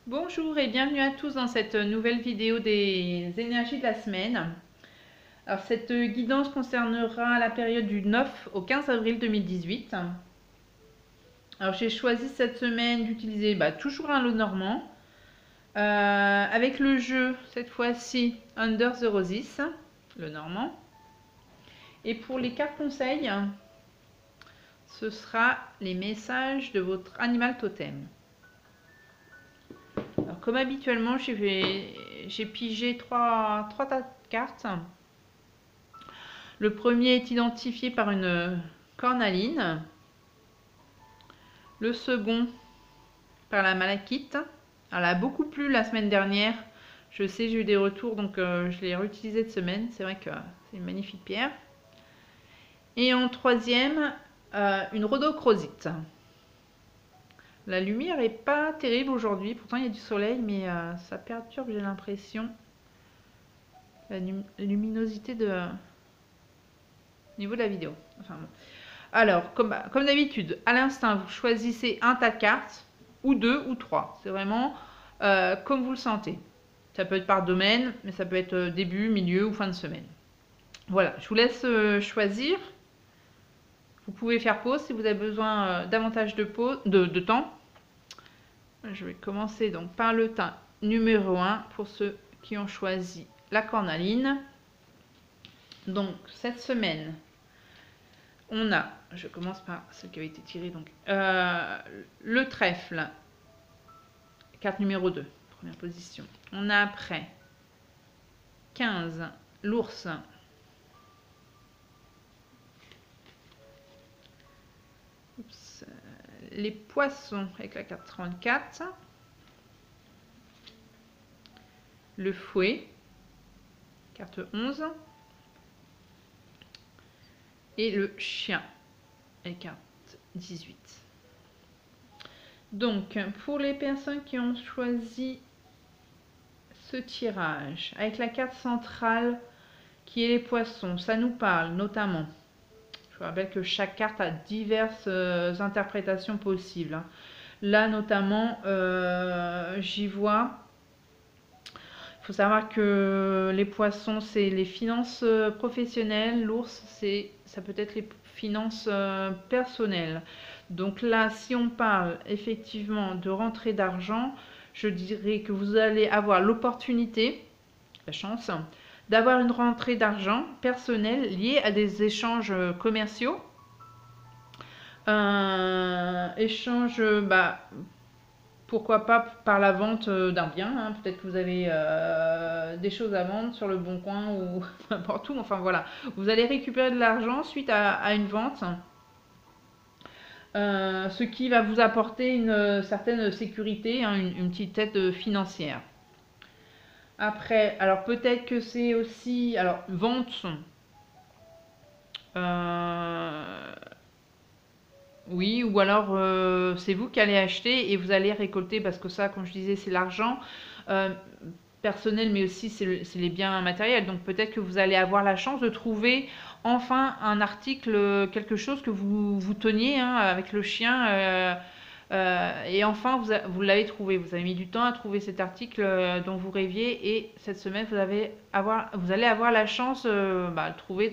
Bonjour et bienvenue à tous dans cette nouvelle vidéo des énergies de la semaine. Alors cette guidance concernera la période du 9 au 15 avril 2018. Alors j'ai choisi cette semaine d'utiliser toujours un lot normand avec le jeu cette fois-ci Under the Roses, le normand. Et pour les cartes conseils, ce sera les messages de votre animal totem. Alors, comme habituellement, j'ai pigé trois tas de cartes. Le premier est identifié par une cornaline. Le second par la malachite. Elle a beaucoup plu la semaine dernière. Je sais, j'ai eu des retours, donc je l'ai réutilisé cette semaine. C'est vrai que c'est une magnifique pierre. Et en troisième, une rhodochrosite. La lumière est pas terrible aujourd'hui. Pourtant, il y a du soleil, mais ça perturbe, j'ai l'impression, la luminosité au niveau de la vidéo. Enfin, bon. Alors, comme d'habitude, à l'instinct, vous choisissez un tas de cartes, ou deux, ou trois. C'est vraiment comme vous le sentez. Ça peut être par domaine, mais ça peut être début, milieu ou fin de semaine. Voilà, je vous laisse choisir. Vous pouvez faire pause si vous avez besoin davantage de temps. Je vais commencer donc par le tas numéro 1 pour ceux qui ont choisi la cornaline. Donc, cette semaine, on a, je commence par celle qui avait été tirée, donc le trèfle, carte numéro 2, première position. On a après 15, l'ours, les poissons avec la carte 34, le fouet, carte 11, et le chien, avec carte 18. Donc, pour les personnes qui ont choisi ce tirage, avec la carte centrale qui est les poissons, ça nous parle notamment, je vous rappelle que chaque carte a diverses interprétations possibles. Là, notamment, j'y vois. Il faut savoir que les poissons, c'est les finances professionnelles. L'ours, ça peut être les finances personnelles. Donc là, si on parle effectivement de rentrée d'argent, je dirais que vous allez avoir l'opportunité, la chance, d'avoir une rentrée d'argent personnelle liée à des échanges commerciaux. Échange, pourquoi pas par la vente d'un bien, hein. Peut-être que vous avez des choses à vendre sur le bon coin ou n'importe où. Enfin voilà, vous allez récupérer de l'argent suite à une vente, ce qui va vous apporter une certaine sécurité, hein, une petite aide financière. Après, alors peut-être que c'est aussi, alors vente, oui, ou alors c'est vous qui allez acheter et vous allez récolter, parce que ça, comme je disais, c'est l'argent personnel, mais aussi c'est les biens matériels. Donc peut-être que vous allez avoir la chance de trouver enfin un article, quelque chose que vous teniez, hein, avec le chien. Et enfin, vous l'avez trouvé. Vous avez mis du temps à trouver cet article dont vous rêviez. Et cette semaine, vous allez avoir la chance de le trouver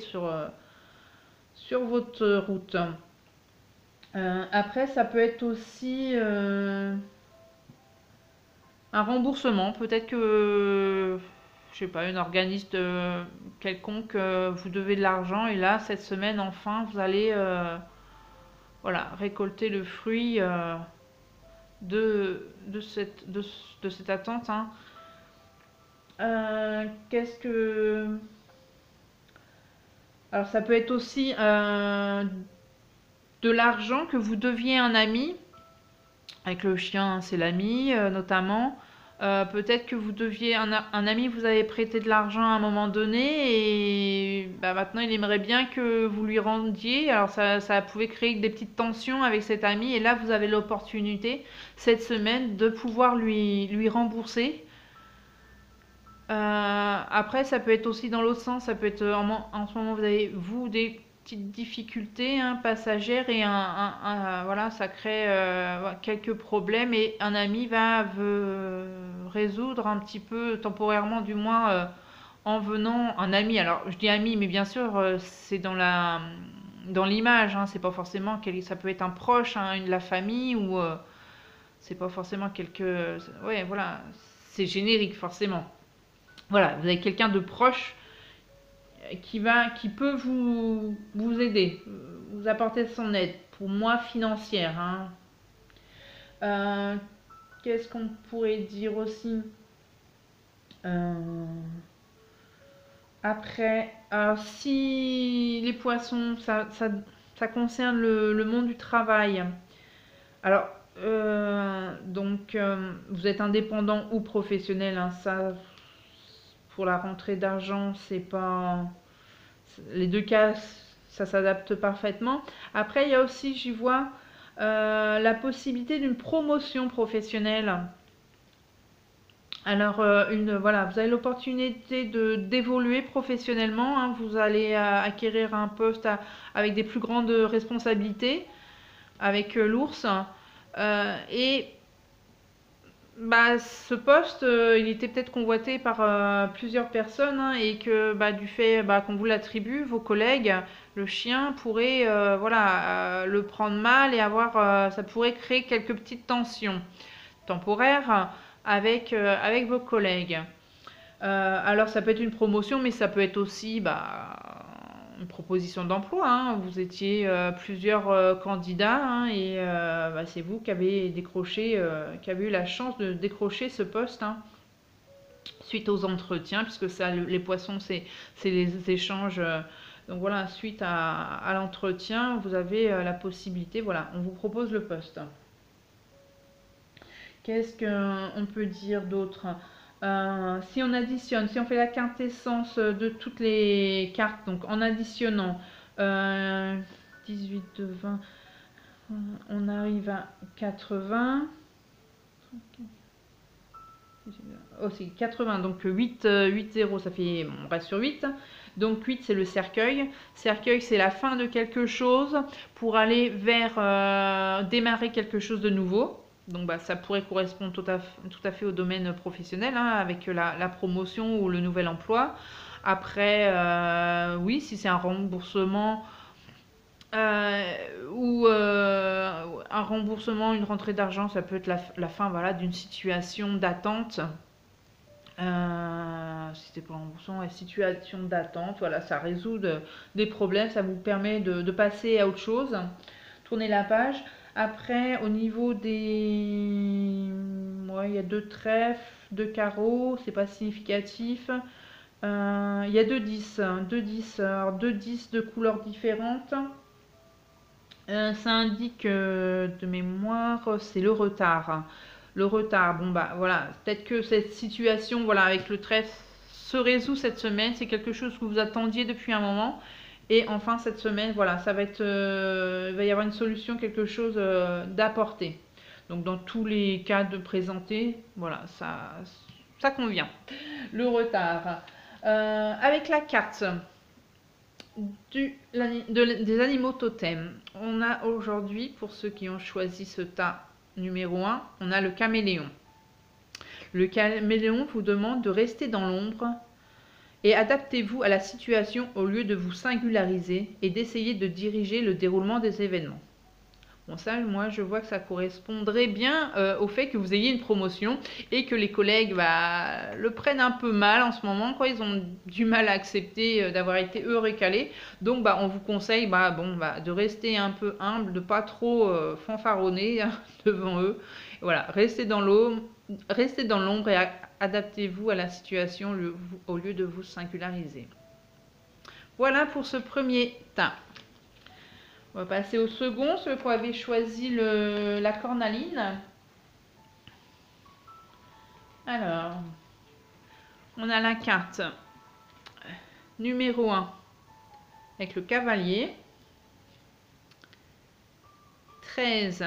sur votre route. Après, ça peut être aussi un remboursement. Peut-être que, je sais pas, un organisme quelconque vous devez de l'argent. Et là, cette semaine, enfin, vous allez voilà, récolter le fruit de cette attente, hein. Qu'est-ce que... Alors, ça peut être aussi de l'argent que vous deviez à un ami. Avec le chien, c'est l'ami, notamment. Peut-être que vous deviez un ami vous avez prêté de l'argent à un moment donné et maintenant il aimerait bien que vous lui rendiez. Alors ça pouvait créer des petites tensions avec cet ami et là vous avez l'opportunité cette semaine de pouvoir lui rembourser. Après ça peut être aussi dans l'autre sens, ça peut être en ce moment vous avez petite difficulté passagère et voilà, ça crée quelques problèmes et un ami veut résoudre un petit peu, temporairement du moins, en venant, un ami, alors je dis ami, mais bien sûr, c'est dans l'image, c'est pas forcément, ça peut être un proche, la famille, ou c'est pas forcément ouais, voilà, c'est générique forcément. Voilà, vous avez quelqu'un de proche qui peut vous aider, vous apporter son aide, pour moi financière. Euh, Qu'est-ce qu'on pourrait dire aussi? Après, alors si les poissons, ça concerne le monde du travail. Alors, donc, vous êtes indépendant ou professionnel, ça, pour la rentrée d'argent, c'est pas... Les deux cas, ça s'adapte parfaitement. Après, il y a aussi, j'y vois, la possibilité d'une promotion professionnelle. Alors, voilà, vous avez l'opportunité d'évoluer professionnellement. Vous allez acquérir un poste avec des plus grandes responsabilités, avec l'ours. Et bah, ce poste, il était peut-être convoité par plusieurs personnes, et que du fait qu'on vous l'attribue, vos collègues, le chien pourrait voilà, le prendre mal et ça pourrait créer quelques petites tensions temporaires avec vos collègues. Alors ça peut être une promotion, mais ça peut être aussi une proposition d'emploi. Vous étiez plusieurs candidats, et c'est vous qui avez qui avez eu la chance de décrocher ce poste, suite aux entretiens, puisque ça, les poissons, c'est les échanges. Donc voilà, suite à l'entretien, vous avez la possibilité, voilà, on vous propose le poste. Qu'est-ce qu'on peut dire d'autre? Si on additionne, si on fait la quintessence de toutes les cartes, donc en additionnant 18 de 20, on arrive à 80. Aussi 80, donc 8, 8, 0, ça fait, on reste sur 8. Donc 8, c'est le cercueil. Cercueil, c'est la fin de quelque chose pour aller vers démarrer quelque chose de nouveau. Donc ça pourrait correspondre tout à fait au domaine professionnel, avec la promotion ou le nouvel emploi. Après, oui, si c'est un remboursement ou un remboursement, une rentrée d'argent, ça peut être la fin, voilà, d'une situation d'attente. Si c'est pas un remboursement, une situation d'attente, voilà, ça résout des problèmes, ça vous permet de passer à autre chose, tourner la page. Après, au niveau des... Ouais, il y a 2 trèfles, 2 carreaux, c'est pas significatif. Il y a 2 10, 2 10, alors 2 10 de couleurs différentes. Ça indique de mémoire, c'est le retard. Le retard, bon voilà, peut-être que cette situation, voilà, avec le trèfle se résout cette semaine. C'est quelque chose que vous attendiez depuis un moment. Et enfin cette semaine, voilà, ça va être, il va y avoir une solution, quelque chose d'apporté. Donc dans tous les cas de présenter, voilà, ça convient. Le retard. Avec la carte des animaux totems. On a aujourd'hui, pour ceux qui ont choisi ce tas numéro 1, on a le caméléon. Le caméléon vous demande de rester dans l'ombre et adaptez-vous à la situation au lieu de vous singulariser et d'essayer de diriger le déroulement des événements. Bon, ça, moi, je vois que ça correspondrait bien au fait que vous ayez une promotion et que les collègues le prennent un peu mal en ce moment, quoi. Ils ont du mal à accepter d'avoir été eux récalés. Donc, on vous conseille de rester un peu humble, de pas trop fanfaronner devant eux. Voilà, restez dans l'ombre et adaptez-vous à la situation au lieu de vous singulariser. Voilà pour ce premier tas. On va passer au second, celui qu'on avait choisi la cornaline. Alors, on a la carte numéro 1 avec le cavalier, 13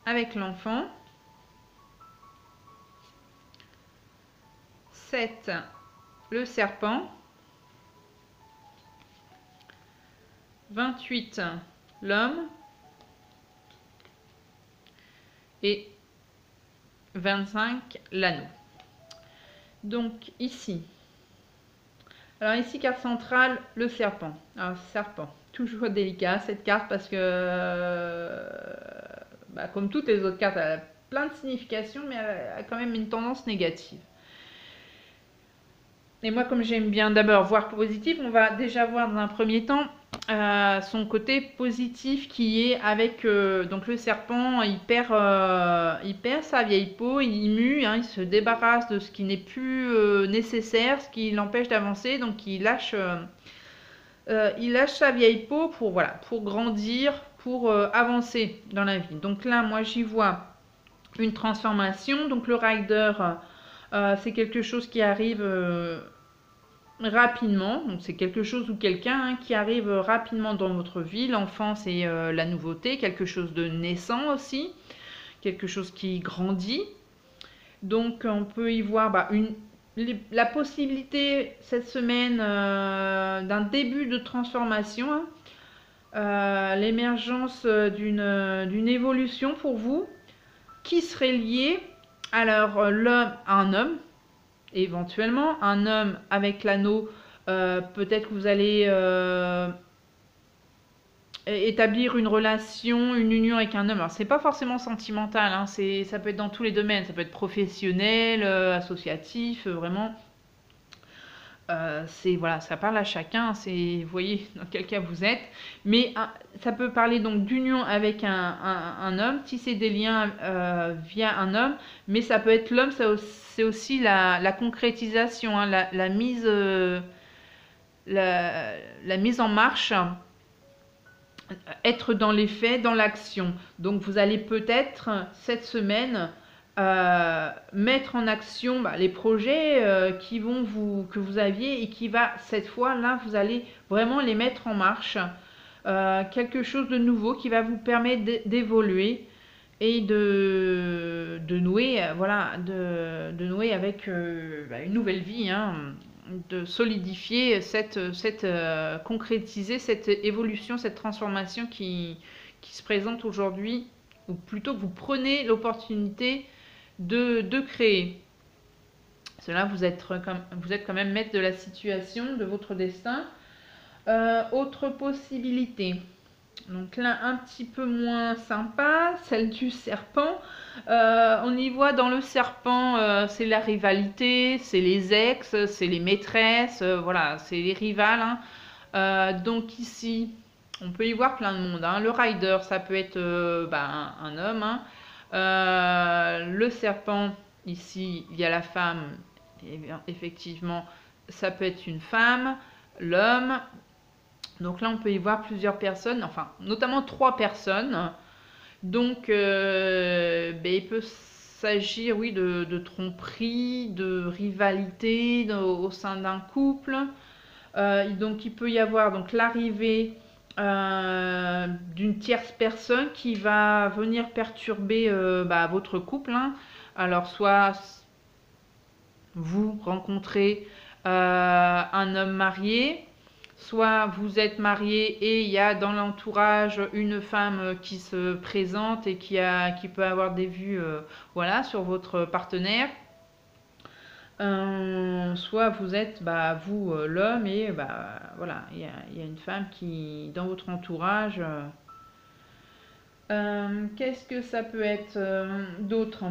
avec l'enfant, 7 le serpent, 28, l'homme. Et 25, l'anneau. Donc ici. Alors ici, carte centrale, le serpent. Alors serpent, toujours délicat cette carte parce que, comme toutes les autres cartes, elle a plein de significations, mais elle a quand même une tendance négative. Et moi, comme j'aime bien d'abord voir positif, on va déjà voir dans un premier temps son côté positif qui est avec donc le serpent, il perd sa vieille peau, il mue, hein, il se débarrasse de ce qui n'est plus nécessaire, ce qui l'empêche d'avancer, donc il lâche sa vieille peau pour, voilà, pour grandir, pour avancer dans la vie. Donc là, moi, j'y vois une transformation. Donc le rider, c'est quelque chose qui arrive rapidement. Donc c'est quelque chose ou quelqu'un qui arrive rapidement dans votre vie. L'enfance et la nouveauté, quelque chose de naissant aussi, quelque chose qui grandit. Donc on peut y voir la possibilité cette semaine d'un début de transformation, l'émergence d'une évolution pour vous qui serait liée alors l'homme à un homme, éventuellement un homme avec l'anneau, peut-être que vous allez établir une relation, une union avec un homme. Alors c'est pas forcément sentimental, hein, ça peut être dans tous les domaines, ça peut être professionnel, associatif, vraiment. Voilà, ça parle à chacun, vous voyez dans quel cas vous êtes, mais ça peut parler donc d'union avec un homme, tisser des liens via un homme, mais ça peut être l'homme, c'est aussi la concrétisation, hein, la mise en marche, être dans les faits, dans l'action. Donc vous allez peut-être cette semaine mettre en action les projets que vous aviez et qui va cette fois là vous allez vraiment les mettre en marche, quelque chose de nouveau qui va vous permettre d'évoluer et de nouer de nouer avec une nouvelle vie, hein, de solidifier concrétiser cette évolution, cette transformation qui se présente aujourd'hui, ou plutôt que vous prenez l'opportunité de créer. Cela, vous êtes quand même maître de la situation, de votre destin. Autre possibilité. Donc là, un petit peu moins sympa, celle du serpent. On y voit dans le serpent, c'est la rivalité, c'est les ex, c'est les maîtresses, voilà, c'est les rivales, hein. Donc ici, on peut y voir plein de monde, hein. Le rider, ça peut être un homme, hein. Le serpent, ici, il y a la femme, et effectivement, ça peut être une femme, l'homme. Donc là, on peut y voir plusieurs personnes, enfin, notamment 3 personnes. Donc, il peut s'agir, oui, de tromperie, de rivalité au sein d'un couple. Donc, il peut y avoir donc l'arrivée d'une tierce personne qui va venir perturber votre couple, hein. Alors, soit vous rencontrez un homme marié, soit vous êtes marié et il y a dans l'entourage une femme qui se présente et qui peut avoir des vues sur votre partenaire. Soit vous êtes vous l'homme et voilà, il y a une femme qui dans votre entourage. Qu'est-ce que ça peut être d'autre?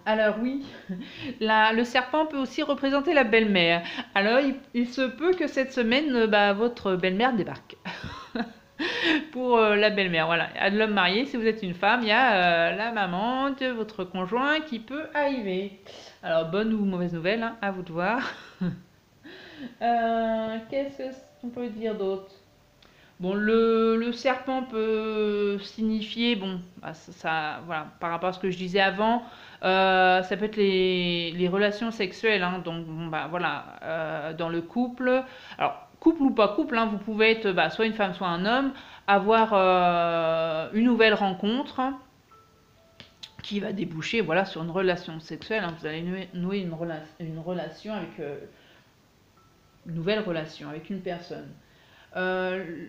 Alors oui, le serpent peut aussi représenter la belle-mère. Alors il se peut que cette semaine, votre belle-mère débarque. Pour la belle-mère, voilà. À de l'homme marié, si vous êtes une femme, il y a la maman de votre conjoint qui peut arriver. Alors bonne ou mauvaise nouvelle, hein, à vous de voir. Qu'est-ce qu'on peut dire d'autre? Bon, le serpent peut signifier, voilà, par rapport à ce que je disais avant, ça peut être les relations sexuelles, hein, donc voilà, dans le couple. Alors, couple ou pas couple, hein, vous pouvez être soit une femme, soit un homme, avoir une nouvelle rencontre qui va déboucher voilà, sur une relation sexuelle, hein. Vous allez nouer une relation avec une nouvelle relation avec une personne. Euh,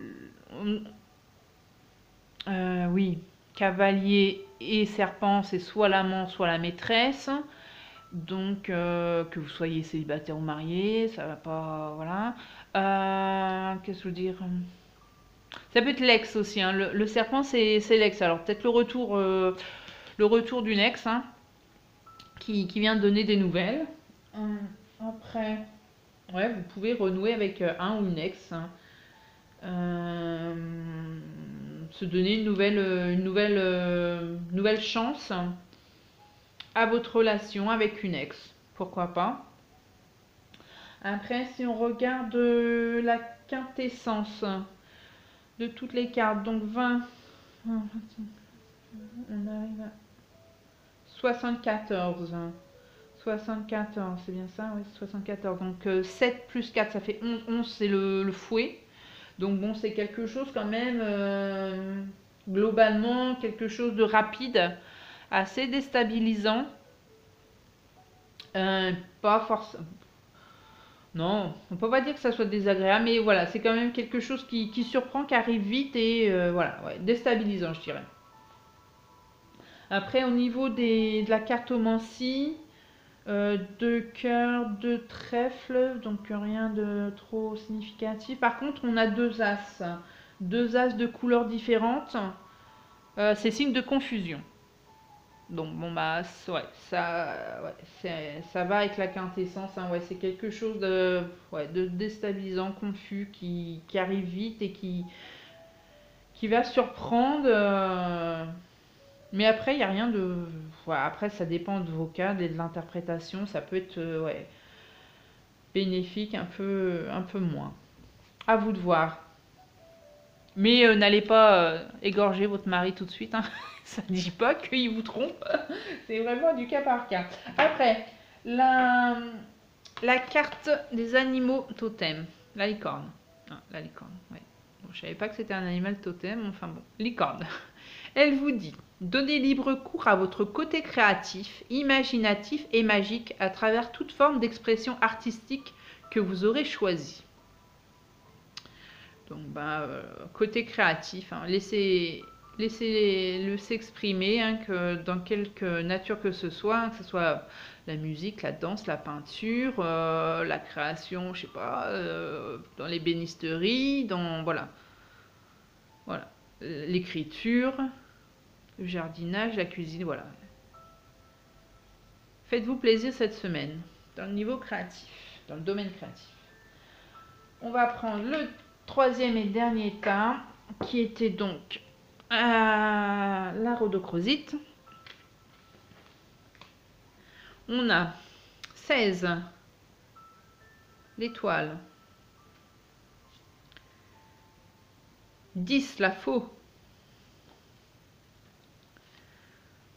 oui, cavalier et serpent, c'est soit l'amant, soit la maîtresse. Donc, que vous soyez célibataire ou marié, ça va pas. Voilà. Qu'est-ce que je veux dire? Ça peut être l'ex aussi, hein. Le serpent, c'est l'ex. Alors, peut-être le retour d'une ex, hein, qui vient de donner des nouvelles. Après, ouais, vous pouvez renouer avec un ou une ex, hein. Se donner une nouvelle chance à votre relation avec une ex. Pourquoi pas? Après, si on regarde la quintessence de toutes les cartes, donc 20, on arrive à 74. 74, c'est bien ça? Oui, 74. Donc 7 plus 4, ça fait 11. 11, c'est le fouet. Donc bon, c'est quelque chose quand même, globalement, quelque chose de rapide, assez déstabilisant. Pas forcément. Non, on peut pas dire que ça soit désagréable, mais voilà, c'est quand même quelque chose qui surprend, qui arrive vite et voilà, ouais, déstabilisant, je dirais. Après, au niveau de la cartomancie, deux cœurs, deux trèfles, donc rien de trop significatif. Par contre, on a deux as. Deux as de couleurs différentes. C'est signe de confusion. Donc bon bah ouais, ça va avec la quintessence, hein. Ouais, c'est quelque chose de déstabilisant, confus, qui arrive vite et qui va surprendre. Mais après, il n'y a rien de. Ouais, après, ça dépend de vos cas et de l'interprétation. Ça peut être ouais, bénéfique, un peu moins. À vous de voir. Mais n'allez pas égorger votre mari tout de suite, hein. Ça ne dit pas qu'il vous trompe. C'est vraiment du cas par cas. Après, la carte des animaux totems. La licorne. Ah, la licorne, ouais. Bon, je ne savais pas que c'était un animal totem. Enfin bon, licorne. Elle vous dit, donnez libre cours à votre côté créatif, imaginatif et magique à travers toute forme d'expression artistique que vous aurez choisie. Donc, côté créatif, hein, laissez-le s'exprimer, hein, que dans quelque nature que ce soit la musique, la danse, la peinture, la création, je sais pas, dans l'ébénisterie, voilà, l'écriture, le jardinage, la cuisine, voilà. Faites-vous plaisir cette semaine dans le niveau créatif, dans le domaine créatif. On va prendre le troisième et dernier tas, qui était donc la rhodochrosite. On a 16, l'étoile, 10, la faux,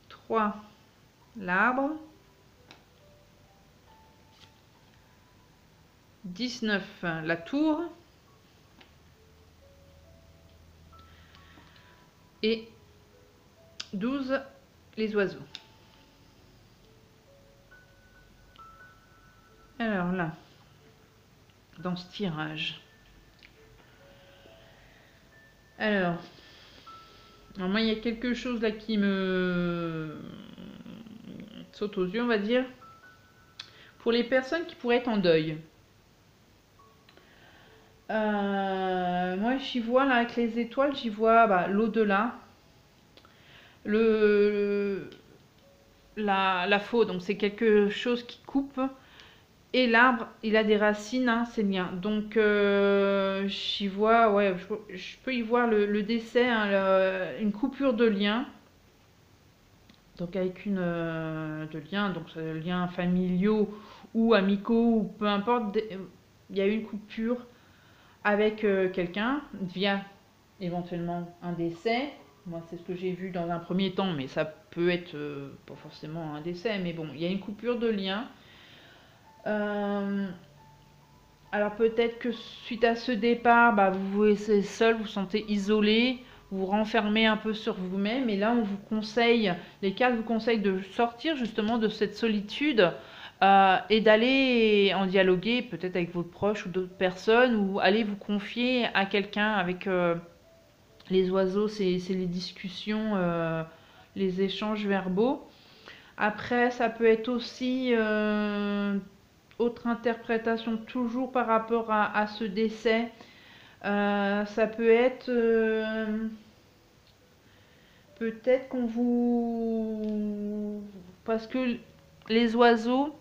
3, l'arbre, 19, la tour, et 12, les oiseaux. Alors là, dans ce tirage, alors moi il y a quelque chose là qui me saute aux yeux, on va dire, pour les personnes qui pourraient être en deuil. Moi j'y vois là avec les étoiles, j'y vois l'au-delà, la faux, donc c'est quelque chose qui coupe, et l'arbre il a des racines, hein, c'est bien, donc j'y vois, ouais, je peux y voir le décès, hein, une coupure de lien, donc avec de liens, donc liens familiaux ou amicaux ou peu importe, il y a eu une coupure avec quelqu'un via éventuellement un décès. Moi, c'est ce que j'ai vu dans un premier temps, mais ça peut être pas forcément un décès, mais bon, il y a une coupure de lien. Alors peut-être que suite à ce départ, vous vous laissez seul, vous vous sentez isolé, vous vous renfermez un peu sur vous-même, et là on vous conseille, les cartes vous conseillent de sortir justement de cette solitude et d'aller en dialoguer peut-être avec votre proche ou d'autres personnes, ou aller vous confier à quelqu'un. Avec les oiseaux, c'est les discussions, les échanges verbaux. Après, ça peut être aussi autre interprétation, toujours par rapport à ce décès. Ça peut être peut-être qu'on vous... Parce que les oiseaux,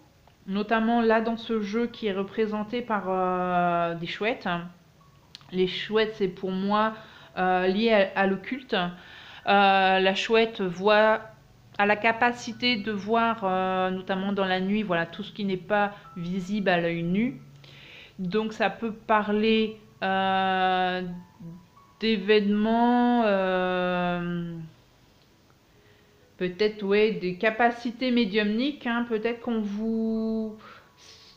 notamment là dans ce jeu qui est représenté par des chouettes, les chouettes, c'est pour moi lié à l'occulte. La chouette voit, a la capacité de voir, notamment dans la nuit, voilà, tout ce qui n'est pas visible à l'œil nu. Donc ça peut parler d'événements, peut-être, ouais, des capacités médiumniques, hein. Peut-être qu'on vous...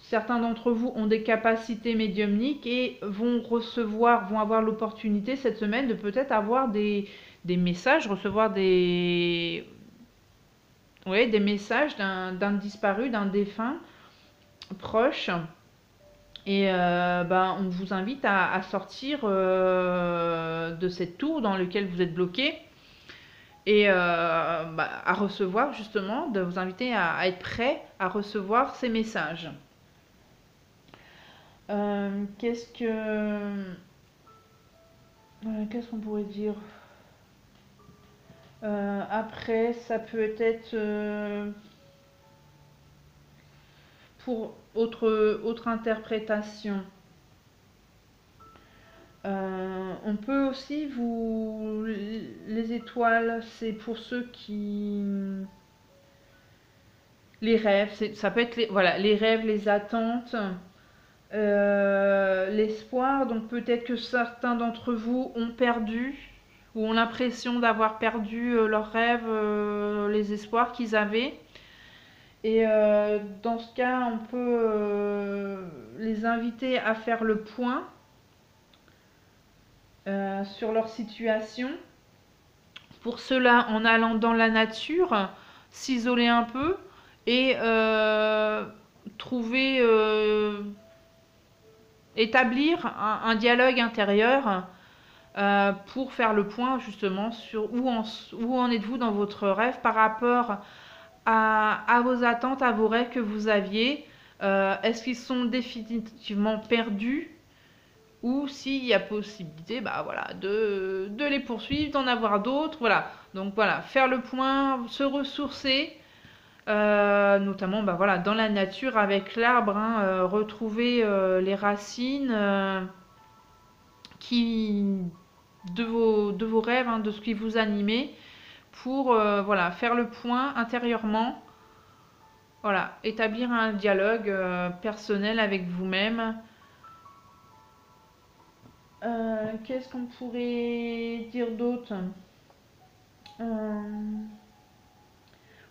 Certains d'entre vous ont des capacités médiumniques et vont avoir l'opportunité cette semaine de peut-être avoir des messages, recevoir des messages d'un disparu, d'un défunt proche. Et on vous invite à sortir de cette tour dans laquelle vous êtes bloqué, et à recevoir, justement, de vous inviter à être prêt à recevoir ces messages. Qu'est-ce qu'on pourrait dire après, ça peut être pour autre interprétation. On peut aussi les étoiles, c'est pour ceux qui... Les rêves, ça peut être les rêves, les attentes, l'espoir. Donc peut-être que certains d'entre vous ont perdu ou ont l'impression d'avoir perdu leurs rêves, les espoirs qu'ils avaient. Et dans ce cas, on peut les inviter à faire le point sur leur situation. Pour cela, en allant dans la nature, s'isoler un peu et établir un dialogue intérieur pour faire le point justement sur où en êtes-vous dans votre rêve par rapport à vos attentes, à vos rêves que vous aviez. Est-ce qu'ils sont définitivement perdus, ou s'il y a possibilité de les poursuivre, d'en avoir d'autres. Voilà. Donc voilà, faire le point, se ressourcer, notamment dans la nature avec l'arbre, hein, retrouver les racines de vos rêves, hein, de ce qui vous animait, pour faire le point intérieurement, établir un dialogue personnel avec vous-même. Qu'est-ce qu'on pourrait dire d'autre?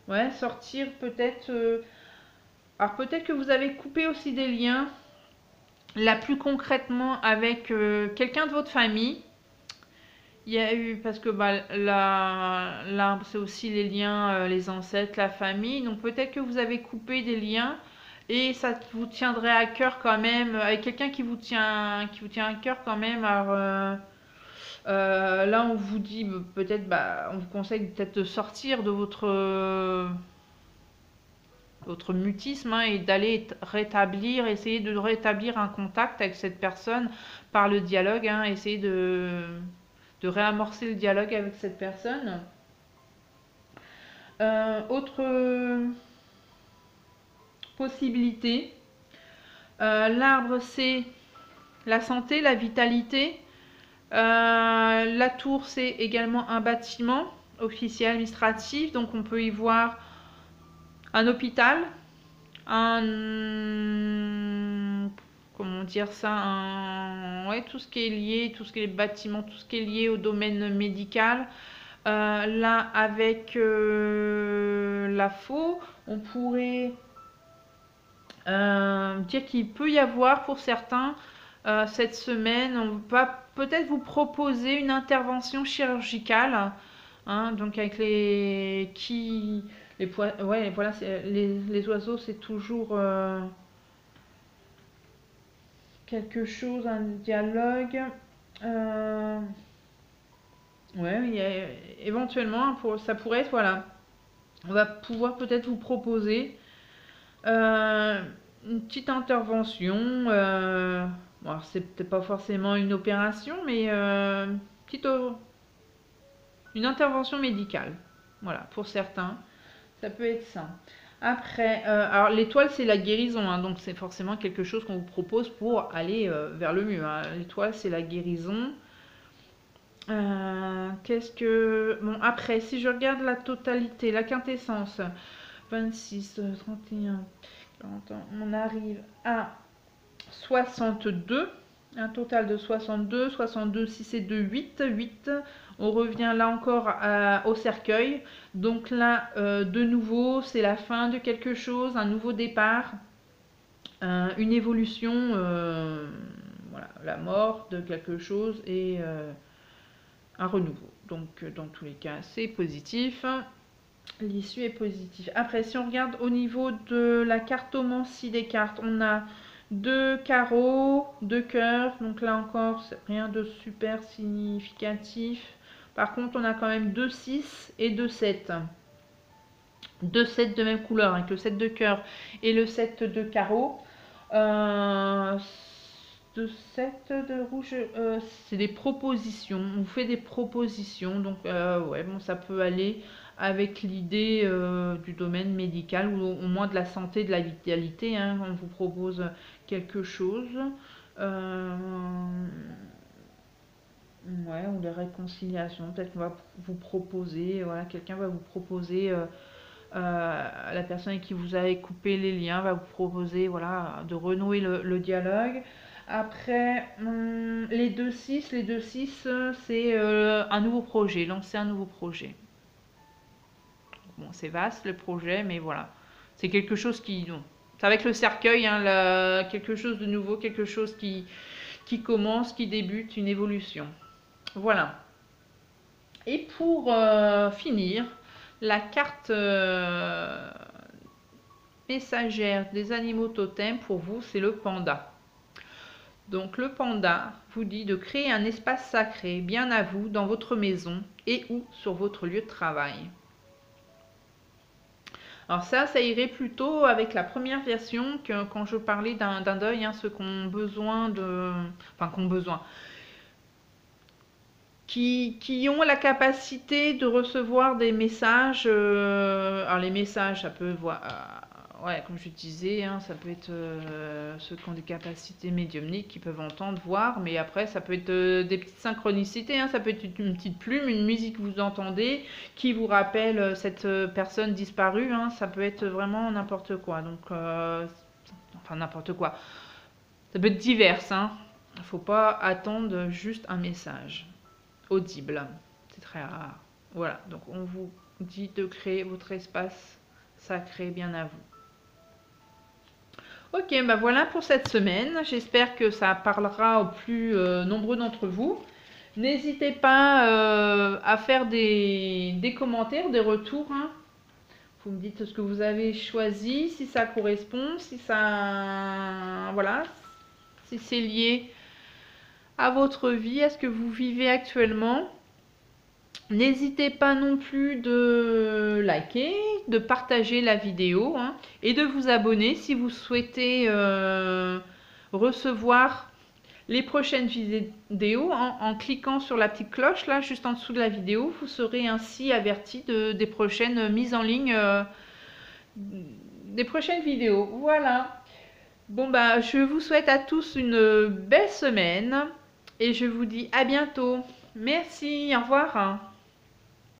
Ouais, sortir peut-être. Alors peut-être que vous avez coupé aussi des liens, là plus concrètement avec quelqu'un de votre famille. Il y a eu, parce que l'arbre c'est aussi les liens, les ancêtres, la famille. Donc peut-être que vous avez coupé des liens et ça vous tiendrait à cœur quand même, avec quelqu'un qui vous tient à cœur quand même. Alors là on vous dit peut-être, on vous conseille peut-être de sortir de votre mutisme, hein, et d'aller essayer de rétablir un contact avec cette personne par le dialogue, hein, essayer de réamorcer le dialogue avec cette personne. Autre possibilité, l'arbre c'est la santé, la vitalité. La tour c'est également un bâtiment officiel administratif, donc on peut y voir un hôpital, comment dire ça, tout ce qui est lié, tout ce qui est bâtiment, tout ce qui est lié au domaine médical. Là avec la faux, on pourrait dire qu'il peut y avoir pour certains cette semaine, on va peut-être vous proposer une intervention chirurgicale, hein, donc avec Ouais, voilà, les oiseaux, c'est toujours quelque chose, un dialogue. Euh, ouais, éventuellement, ça pourrait être, voilà, on va pouvoir peut-être vous proposer euh, une petite intervention. Bon, alors c'est peut-être pas forcément une opération, mais petite, une intervention médicale. Voilà, pour certains, ça peut être ça. Après, alors l'étoile, c'est la guérison, hein, donc c'est forcément quelque chose qu'on vous propose pour aller vers le mieux, hein. L'étoile, c'est la guérison. Qu'est-ce que... Bon, après, si je regarde la totalité, la quintessence, 26, 31, 40 ans, on arrive à 62, un total de 62, 62, 6 et 2, 8, 8. On revient là encore au cercueil. Donc là, de nouveau, c'est la fin de quelque chose, un nouveau départ, une évolution, voilà, la mort de quelque chose et un renouveau. Donc dans tous les cas, c'est positif. L'issue est positive. Après, si on regarde au niveau de la cartomancie des cartes, on a 2 carreaux, 2 cœurs. Donc là encore, c'est rien de super significatif. Par contre, on a quand même 2 6 et 2 7. 2 7 de même couleur, avec le 7 de cœur et le 7 de carreaux. 2 7 de rouge, c'est des propositions. On vous fait des propositions. Donc, ouais, bon, ça peut aller avec l'idée du domaine médical ou au moins de la santé, de la vitalité, hein. On vous propose quelque chose. Ouais, ou des réconciliations. Peut-être qu'on va vous proposer, voilà, quelqu'un va vous proposer, la personne avec qui vous avez coupé les liens va vous proposer, voilà, de renouer le dialogue. Après, les 2-6, c'est un nouveau projet, lancer un nouveau projet. Bon, c'est vaste le projet, mais voilà. C'est quelque chose qui... Non. C'est avec le cercueil, hein, quelque chose de nouveau, quelque chose qui commence, qui débute, une évolution. Voilà. Et pour finir, la carte messagère des animaux totems, pour vous, c'est le panda. Donc le panda vous dit de créer un espace sacré bien à vous dans votre maison et ou sur votre lieu de travail. Alors ça irait plutôt avec la première version que quand je parlais d'un deuil, hein, ceux qui ont besoin de... Enfin, qui ont besoin... Qui ont la capacité de recevoir des messages. Alors les messages, ça peut... ouais, comme je disais, hein, ça peut être ceux qui ont des capacités médiumniques, qui peuvent entendre, voir, mais après ça peut être des petites synchronicités, hein, ça peut être une petite plume, une musique que vous entendez, qui vous rappelle cette personne disparue, hein, ça peut être vraiment n'importe quoi, donc enfin n'importe quoi, ça peut être divers, hein. Il ne faut pas attendre juste un message audible, c'est très rare. Voilà, donc on vous dit de créer votre espace sacré bien à vous. Ok, bah voilà pour cette semaine. J'espère que ça parlera aux plus nombreux d'entre vous. N'hésitez pas à faire des commentaires, des retours, hein. Vous me dites ce que vous avez choisi, si ça correspond, si ça... Voilà, si c'est lié à votre vie, à ce que vous vivez actuellement. N'hésitez pas non plus de liker, de partager la vidéo, hein, et de vous abonner si vous souhaitez recevoir les prochaines vidéos en cliquant sur la petite cloche là juste en dessous de la vidéo. Vous serez ainsi averti des prochaines mises en ligne des prochaines vidéos. Voilà. Bon bah je vous souhaite à tous une belle semaine et je vous dis à bientôt. Merci, au revoir.